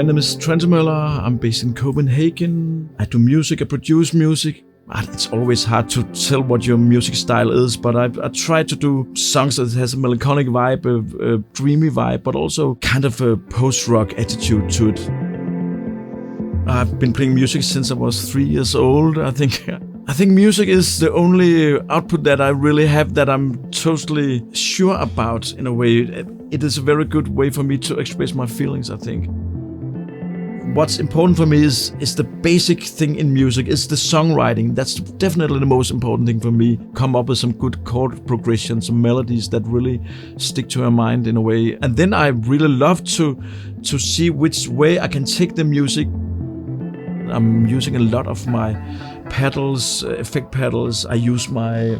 My name is Trent Møller. I'm based in Copenhagen. I do music, I produce music. It's always hard to tell what your music style is, but I try to do songs that has a melancholic vibe, a dreamy vibe, but also kind of a post-rock attitude to it. I've been playing music since I was 3 years old. I think music is the only output that I really have that I'm totally sure about in a way. It is a very good way for me to express my feelings, I think. What's important for me is the basic thing in music, is the songwriting. That's definitely the most important thing for me. Come up with some good chord progressions, some melodies that really stick to your mind in a way. And then I really love to see which way I can take the music. I'm using a lot of my pedals, effect pedals. I use my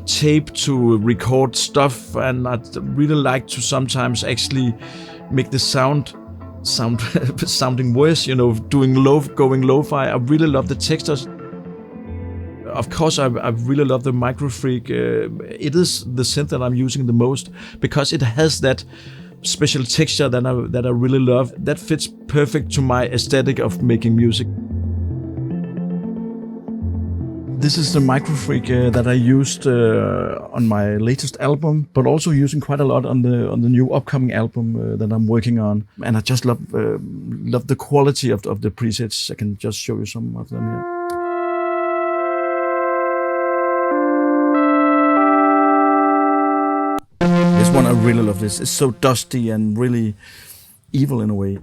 tape to record stuff, and I'd really like to sometimes actually make the sounding worse, going lo-fi. I really love the textures. Of course, I really love the Microfreak. It is the synth that I'm using the most because it has that special texture that I really love. That fits perfect to my aesthetic of making music. This is the Microfreak that I used on my latest album, but also using quite a lot on the new upcoming album that I'm working on. And I just love the quality of the presets. I can just show you some of them here. This one, I really love this. It's so dusty and really evil in a way.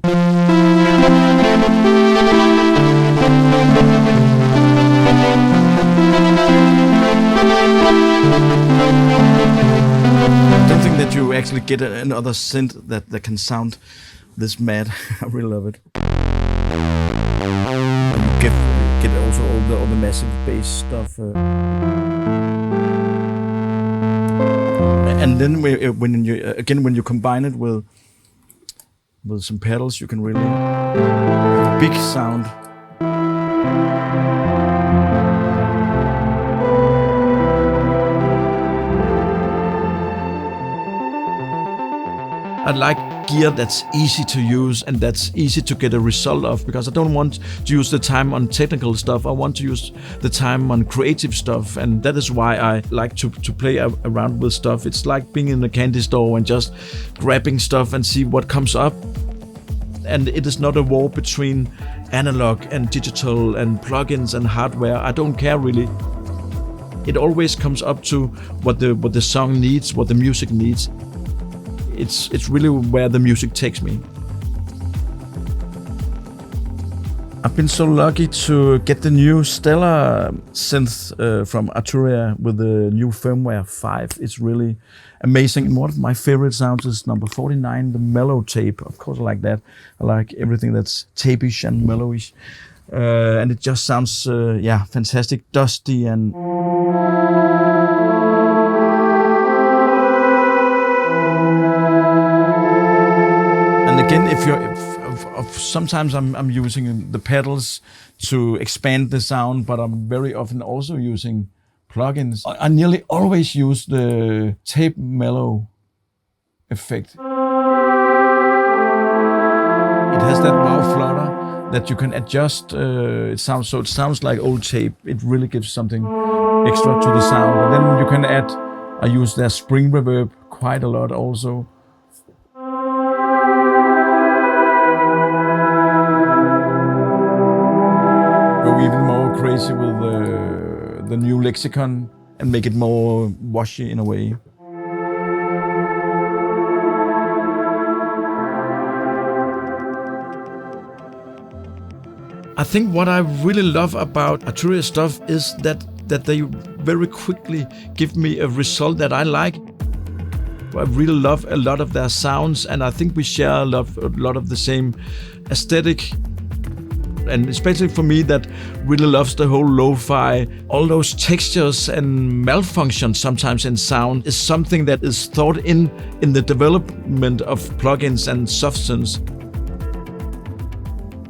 I don't think that you actually get another synth that can sound this mad. I really love it. And you get also all the massive bass stuff. And then when you combine it with some pedals, you can really big sound. I like gear that's easy to use and that's easy to get a result of, because I don't want to use the time on technical stuff. I want to use the time on creative stuff, and that is why I like to play around with stuff. It's like being in a candy store and just grabbing stuff and see what comes up. And it is not a war between analog and digital and plugins and hardware. I don't care really. It always comes up to what the song needs, what the music needs. It's really where the music takes me. I've been so lucky to get the new Stellar synth from Arturia with the new firmware 5. It's really amazing. And one of my favorite sounds is number 49, the mellow tape. Of course I like that. I like everything that's tape-ish and mellowish. And it just sounds, fantastic, dusty and... And again, sometimes I'm using the pedals to expand the sound, but I'm very often also using plugins. I nearly always use the tape mellow effect. It has that wow flutter that you can adjust. It sounds like old tape. It really gives something extra to the sound. And then you can add. I use their spring reverb quite a lot also. Go even more crazy with the new Lexicon and make it more washy in a way. I think what I really love about Arturia stuff is that they very quickly give me a result that I like. I really love a lot of their sounds, and I think we share a lot of the same aesthetic. And especially for me that really loves the whole lo-fi, all those textures and malfunctions sometimes in sound is something that is thought in the development of plugins and soft synths.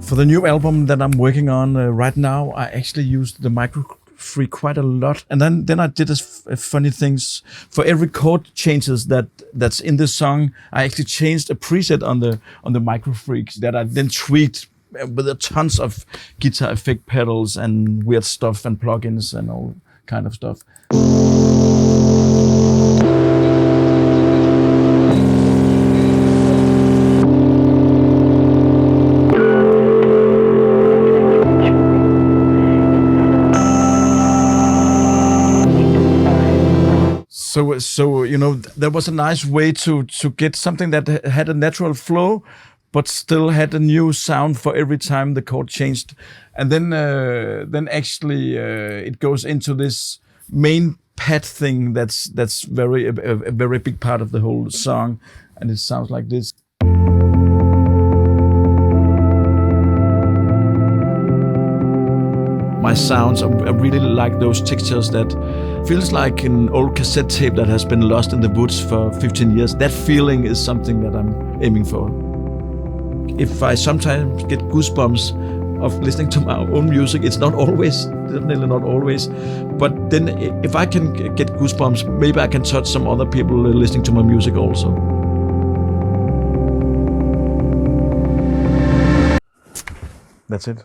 For the new album that I'm working on right now, I actually used the Microfreak free quite a lot. And then I did this funny things. For every chord changes that's in the song, I actually changed a preset on the Microfreaks that I then tweaked with a tons of guitar effect pedals and weird stuff and plugins and all kind of stuff. So you know, there was a nice way to get something that had a natural flow, but still had a new sound for every time the chord changed. And then actually it goes into this main pad thing that's a very big part of the whole song, and it sounds like this. My sounds, I really like those textures that feels like an old cassette tape that has been lost in the woods for 15 years. That feeling is something that I'm aiming for. If I sometimes get goosebumps of listening to my own music, it's not always, definitely not always, but then if I can get goosebumps, maybe I can touch some other people listening to my music also. That's it.